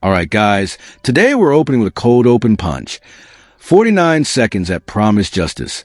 All right, guys, today we're opening with a cold open punch. 49 seconds at promised justice.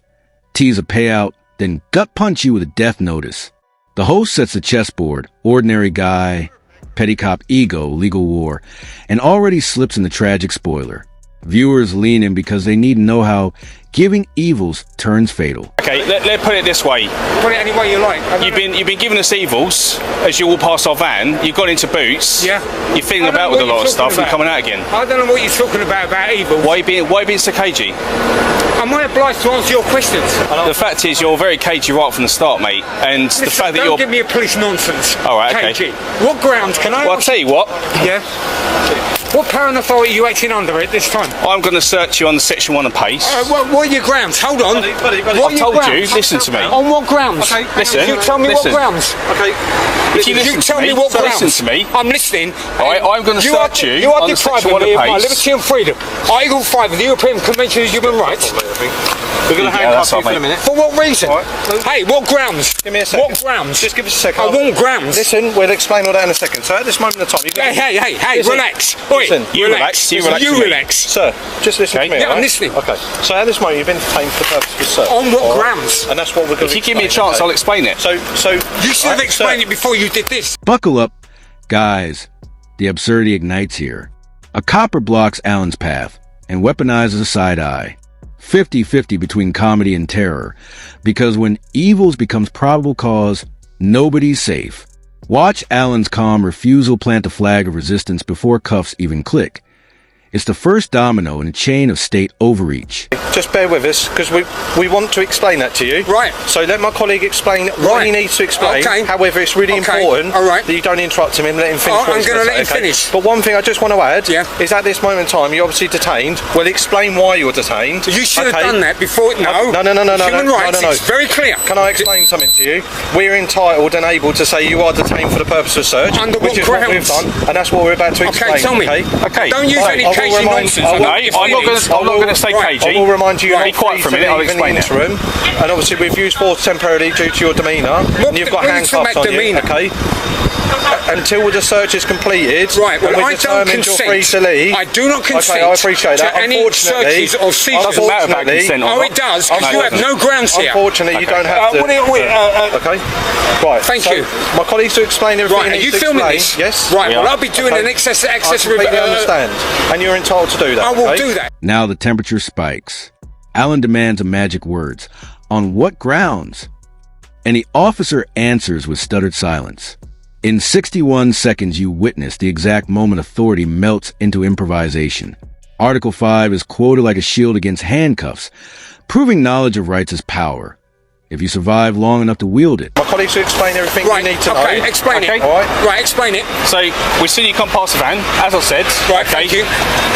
Tease a payout, then gut punch you with a death notice. The host sets the chessboard, ordinary guy, petty cop ego, legal war, and already slips in the tragic spoiler. Viewers lean in because they need to know how giving evils turns fatal. Okay, let's put it this way. Put it any way you like. You've been giving us evils as you walk past our van. You've got into boots. Yeah. You're feeling about with a lot of stuff and coming out again. I don't know what you're talking about evils. Why are you being so cagey? Am I obliged to answer your questions? The fact is, you're very cagey right from the start, mate. And Listen, the fact that don't you're give me a police nonsense. All right, okay. Cagey. What grounds can I? Well, I'll tell you what. Yeah. What power and authority are you acting under at this time? I'm going to search you on the section 1 of PACE. What are your grounds? Hold on. Buddy, I've told you, listen to me. On what grounds? Okay, listen. You tell me what grounds. Okay. If you tell me what grounds. Listen to me. I'm listening. All right, I'm going to search you are on the section 1 of depriving me of my PACE. liberty and freedom. Article 5 of the European Convention of Human Rights. We're going to handcuff you for a minute. For what reason? Right. Hey, what grounds? Give me a second. What grounds? Just give us a second. I want grounds. Listen, we'll explain all that in a second. So at this moment in time, Hey, listen, relax. Listen, you relax. You relax. Sir, just listen to me. Yeah, right? I'm listening. Okay. So at this moment, you've been detained for the purpose of search. On what grounds? And that's what we're going to. If you give me a chance, I'll explain it. So you should have explained it before you did this. Buckle up, guys. The absurdity ignites here. A copper blocks Alan's path and weaponizes a side eye. 50-50 between comedy and terror. Because when evils becomes probable cause, nobody's safe. Watch Alan's calm refusal plant the flag of resistance before cuffs even click. It's the first domino in a chain of state overreach. Just bear with us, because we want to explain that to you. Right. So let my colleague explain what he needs to explain. Okay. However, it's really important that you don't interrupt him and let him finish. I'm going to let him finish. But one thing I just want to add is at this moment in time, you're obviously detained. Well, explain why you're detained. You should have done that before. No. Human rights, it's very clear. Can I explain something to you? We're entitled and able to say you are detained for the purpose of search. Under what which is grounds? what we've done, and that's what we're about to explain. Okay, tell me. Okay. Don't use any cagey nonsense. No, I'm not going to stay cagey. I will remind you. Be quiet for a minute. I'll explain it. And obviously we've used force temporarily due to your demeanour. And you've got handcuffs on you. Okay. Until the search is completed, right? Well, I don't consent. You're free to leave. I do not consent. Okay, I appreciate that. To any searches or seizures. Doesn't matter about consent. Oh, it does. Because you have no grounds here. Unfortunately, you don't have to. Okay. Right. Thank you. My colleagues to explain everything. Right. Are you filming this? Yes. Right. Well, I'll be doing an excess. I completely understand, and you're entitled to do that. I will do that. Now the temperature spikes. Alan demands a magic words. On what grounds? And the officer answers with stuttered silence. In 61 seconds, you witness the exact moment authority melts into improvisation. Article 5 is quoted like a shield against handcuffs, proving knowledge of rights is power. If you survive long enough to wield it. My colleagues will explain everything you need to know. Okay, explain it. All right. Right, explain it. So, we've seen you come past the van, as I said. Right, thank you.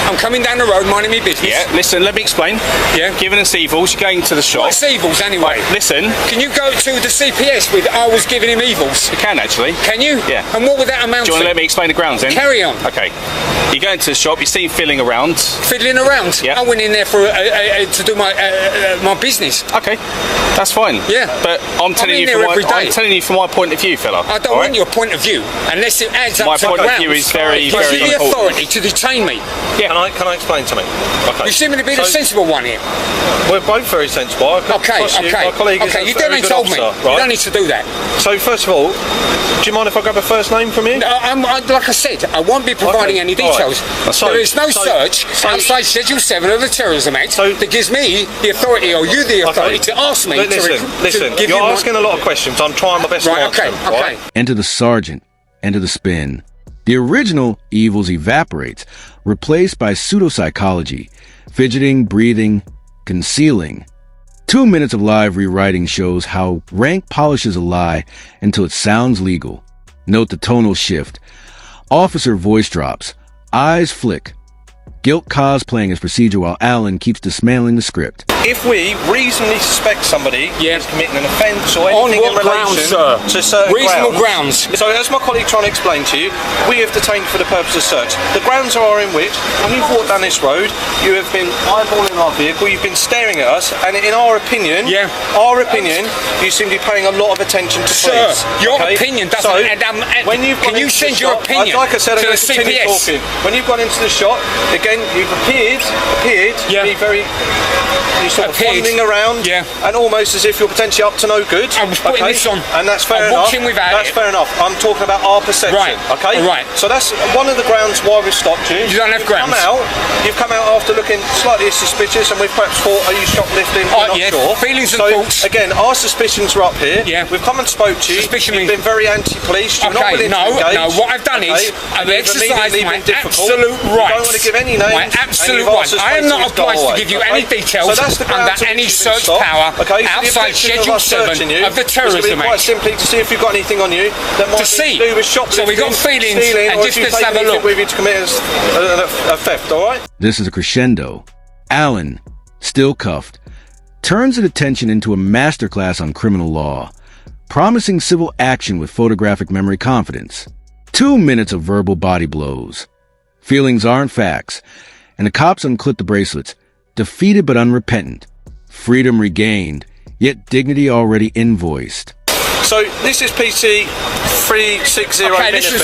I'm coming down the road, minding my business. Yeah, listen, let me explain. Yeah. Giving us evils, you're going to the shop. What's evils, anyway? Right, listen. Can you go to the CPS with I was giving him evils? You can, actually. Can you? Yeah. And what would that amount to? Do you want to let me explain the grounds then? Carry on. Okay. You go into the shop, you see him fiddling around. Fiddling around? Yeah. I went in there for to do my business. Okay. That's fine. Yeah. But I'm telling you from my point of view, fella. I don't want your point of view unless it adds up to my point grounds. of view is very, Gives very you the important. authority to detain me. Yeah. Can I explain something? Okay. You seem to be the sensible one here. We're both very sensible. Okay. My colleague is you a very good told me. officer, right? You don't need to do that. So first of all, do you mind if I grab a first name from you? Like I said, I won't be providing any details. Right. There is no search outside Schedule 7 of the Terrorism Act that gives me the authority or you the authority to ask me Listen, give you're you asking a lot of questions. I'm trying my best to answer them. Okay. Enter the sergeant. Enter the spin. The original evils evaporates, replaced by pseudopsychology, fidgeting, breathing, concealing. 2 minutes of live rewriting shows how rank polishes a lie until it sounds legal. Note the tonal shift. Officer voice drops. Eyes flick. Guilt cosplaying his procedure while Alan keeps dismantling the script. If we reasonably suspect somebody is committing an offence or On anything what in relation grounds, to certain reasonable grounds. So as my colleague trying to explain to you, we have detained for the purpose of search. The grounds are in which, when you've walked down this road, you have been eyeballing our vehicle, you've been staring at us, and in our opinion, you seem to be paying a lot of attention to police. Your opinion doesn't... when you've can you send your opinion like I said, to I'm the going to continue CPS? talking. When you've gone into the shop, again, you've appeared to be very... You're sort of wandering around, and almost as if you're potentially up to no good. I was putting this on. And that's fair enough. That's fair enough. I'm talking about our perception. Right. Okay. Right. So that's one of the grounds why we've stopped you. You don't have grounds. You've come out after looking slightly suspicious, and we've perhaps thought, are you shoplifting? We're not sure. Feelings and thoughts. Again, our suspicions are up here. We've come and spoke to you. You've been very anti-police. You're not willing to engage. No. What I've done is I've exercised my absolute right. You don't want to give any names. My absolute right. I am not obliged to give you any details under any search power outside Schedule 7 of the Terrorism Act. Quite simply to see if you've got anything on you that might be to do with shoplifting, so we got feelings, stealing, and or just if you've have a taken look. with you to commit a theft, alright? This is a crescendo. Alan, still cuffed, turns his attention into a masterclass on criminal law, promising civil action with photographic memory confidence. 2 minutes of verbal body blows. Feelings aren't facts, and the cops unclip the bracelets, defeated but unrepentant. Freedom regained, yet dignity already invoiced. So this is PC 360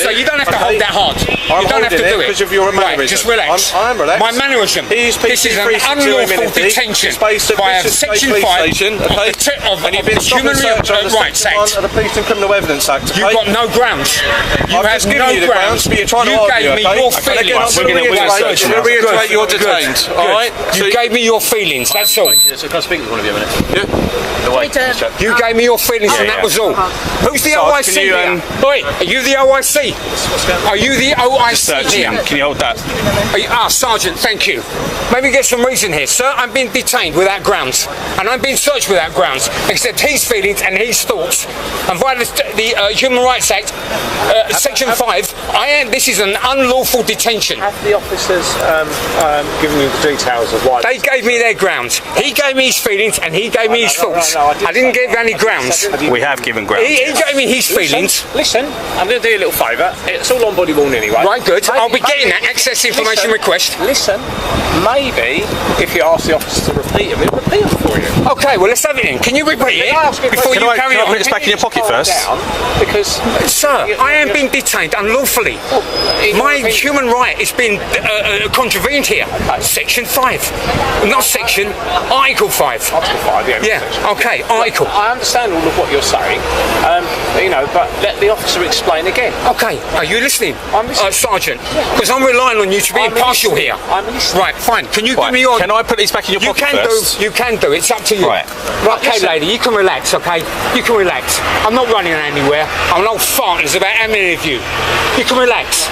so you don't have to hold that hard. You don't have to do it. Because of your mannerism. Right, just relax. I'm relaxed. My mannerism. This is an unlawful detention by Section 5 of Human Rights Act. Of the Police and Criminal Evidence Act. You've got no grounds. You have no grounds. But you're trying to argue. You gave me your feelings. We're going to reiterate you're detained. Alright? You gave me your feelings, that's all. So can I speak with one of you a minute? Yeah. You gave me your feelings and that was all. Who's the OIC here? Boy, are you the OIC? Are you the OIC here? Can you hold that? Sergeant, thank you. Maybe get some reason here. Sir, I'm being detained without grounds. And I'm being searched without grounds. Except his feelings and his thoughts. And via the Human Rights Act, Section 5, this is an unlawful detention. Have the officers given you the details of why? They gave me their grounds. He gave me his feelings and he gave me his thoughts. I didn't give any grounds. We have given grounds. He gave me his feelings. Listen, I'm going to do you a little favour. It's all on body worn anyway. Right, good. I'll be getting that access information request. Listen, maybe if you ask the officer to repeat them, he'll repeat them for you. Okay, well let's have it in. Can you repeat it before you carry on? Can I put this back in your pocket first? Because, sir, I am being detained unlawfully. My human right is being contravened here. Section 5, not section. Article 5. Article 5, yeah. Okay, article. I understand all of what you're saying, but let the officer explain again. Okay, are you listening? I'm listening. Sergeant, because I'm relying on you to be impartial here. I'm listening. Right, fine. Can you give me your... Can I put these back in your pocket first? You can do. It's up to you. Right. Okay, lady, you can relax, okay? You can relax. I'm not running anywhere. I'm not farting. There's about how many of you? You can relax.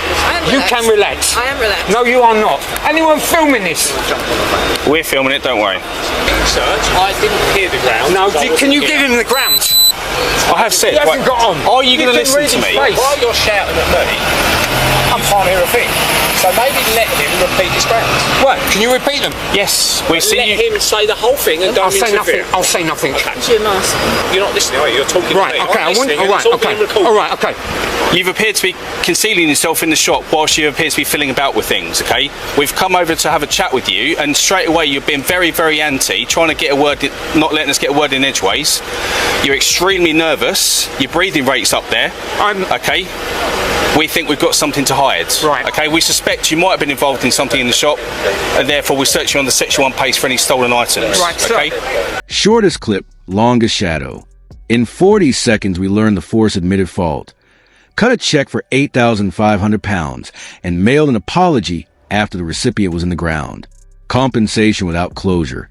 You can relax. I am relaxed. No, you are not. Anyone filming this? We're filming it, don't worry. Search. I didn't hear the grounds. No, can you give him the grounds? I have said. He hasn't got on. Are you going to listen to me? While you're shouting at me, I can't hear a thing. So maybe let him repeat his grounds. What? Can you repeat them? Yes. We see let you. him say the whole thing and don't interfere. I'll say nothing. Jim asked. You're not listening, are you? You're talking right, to me. Okay, All right, okay. You've appeared to be concealing yourself in the shop whilst you appear to be filling about with things, okay? We've come over to have a chat with you, and straight away you've been very, very anti, trying to get a word, not letting us get a word in edgeways. You're extremely nervous. Your breathing rate's up there. Okay? We think we've got something to hide. Right. Okay, we suspect you might have been involved in something in the shop, and therefore we're searching on the Section 1 page for any stolen items. Right, okay? Shortest clip, longest shadow. In 40 seconds, we learn the force admitted fault. Cut a check for £8,500 and mailed an apology after the recipient was in the ground. Compensation without closure.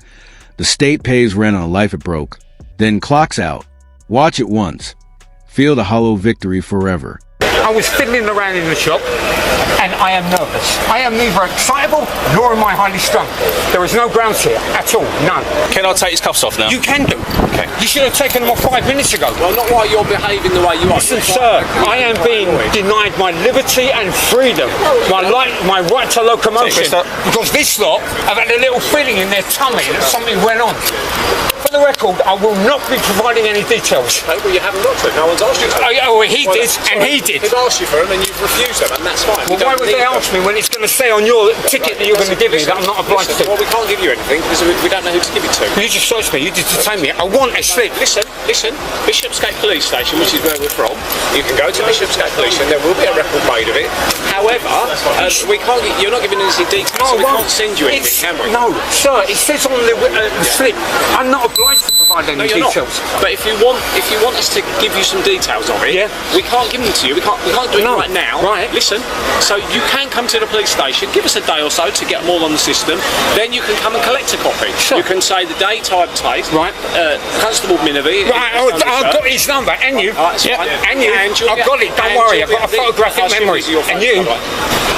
The state pays rent on a life it broke, then clocks out. Watch it once. Feel the hollow victory forever. I was fiddling around in the shop, and I am nervous. I am neither excitable nor am I highly strung. There is no grounds here at all, none. Can I take his cuffs off now? You can do. Okay. You should have taken them off 5 minutes ago. Well, not while you're behaving the way you are. Listen, sir, I am being denied my liberty and freedom, my right to locomotion, because this lot have had a little feeling in their tummy that something went on. For the record, I will not be providing any details. Okay, well, you haven't got to. No one's asked you to. He did, and he did. They've asked you for them, and you've refused them, and that's fine. Well, why would they ask me when it's going to say on your ticket that you're going to give me that I'm not obliged to? Well, we can't give you anything because we don't know who to give it to. You just searched me. You just detained me. I want a slip. Listen. Bishopsgate Police Station, which is where we're from. You can go to Bishopsgate Police, and there will be a record made of it. However, we can't. You're not giving us any details, so we can't send you anything, can we? No, sir. It says on the slip. I'm not obliged to provide any details. Not. But if you want us to give you some details of it, we can't give them to you. We can't do it right now. Right. Listen. So you can come to the police station. Give us a day or so to get them all on the system. Then you can come and collect a copy. Sure. You can say the date, time, place. Right. Constable Minavie. Right. I've got his number. And you. And you. I've got it. Don't worry. I've got a photographic memory. And you.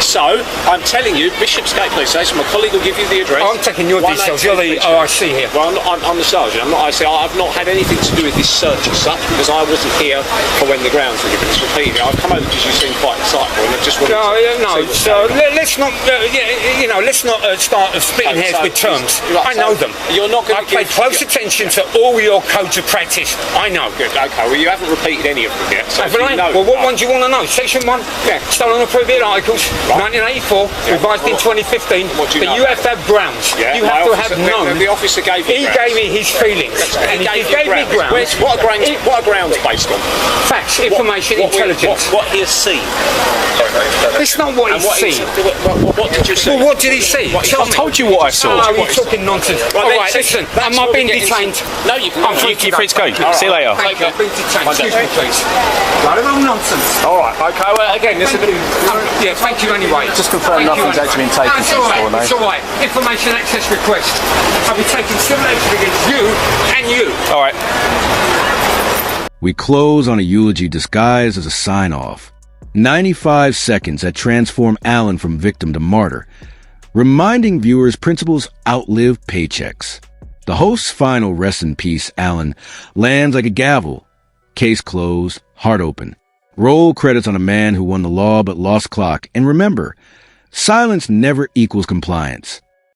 So I'm telling you, Bishopsgate Police Station. My colleague will give you the address. I'm taking your details. You're the OIC here. Well, I'm the sergeant. I'm not IC. I've not had anything to do with this search as such because I wasn't here for when the grounds were given. It's repeating. I've come over because you seem quite excitable and I just wanted to see so let's not, let's not start splitting hairs with terms. I know them. You're not going to I pay close attention to all your codes of practice. I know. Good. Okay. Well, you haven't repeated any of them yet. So well, what one do you want to know? Section 1. Yeah. Stolen or prohibited articles. 1984. Revised in 2015. What do you know? But you have to have grounds. Yeah. You have to have known. The officer gave you. He gave me his feelings. And he gave me grounds. What are grounds based on? Facts, information, intelligence. What he has seen. It's not what he's seen. What did you see? Well, what did he see? I told you what I saw. Oh, you're talking nonsense. All right, listen. Am I being detained? No, you can. I'm free You're free to go. See you later. Thank you. I'm being detained. Excuse me, please. Right, no nonsense. All right. Okay. Well, again, this is. Yeah, thank you anyway. Just confirm nothing's actually been taken. That's all right. It's all right. Information access request. I'll be taking civil action against you and you. All right. We close on a eulogy disguised as a sign-off. 95 seconds that transform Alan from victim to martyr, reminding viewers principles outlive paychecks. The host's final rest in peace, Alan, lands like a gavel. Case closed, heart open. Roll credits on a man who won the law but lost clock. And remember, silence never equals compliance.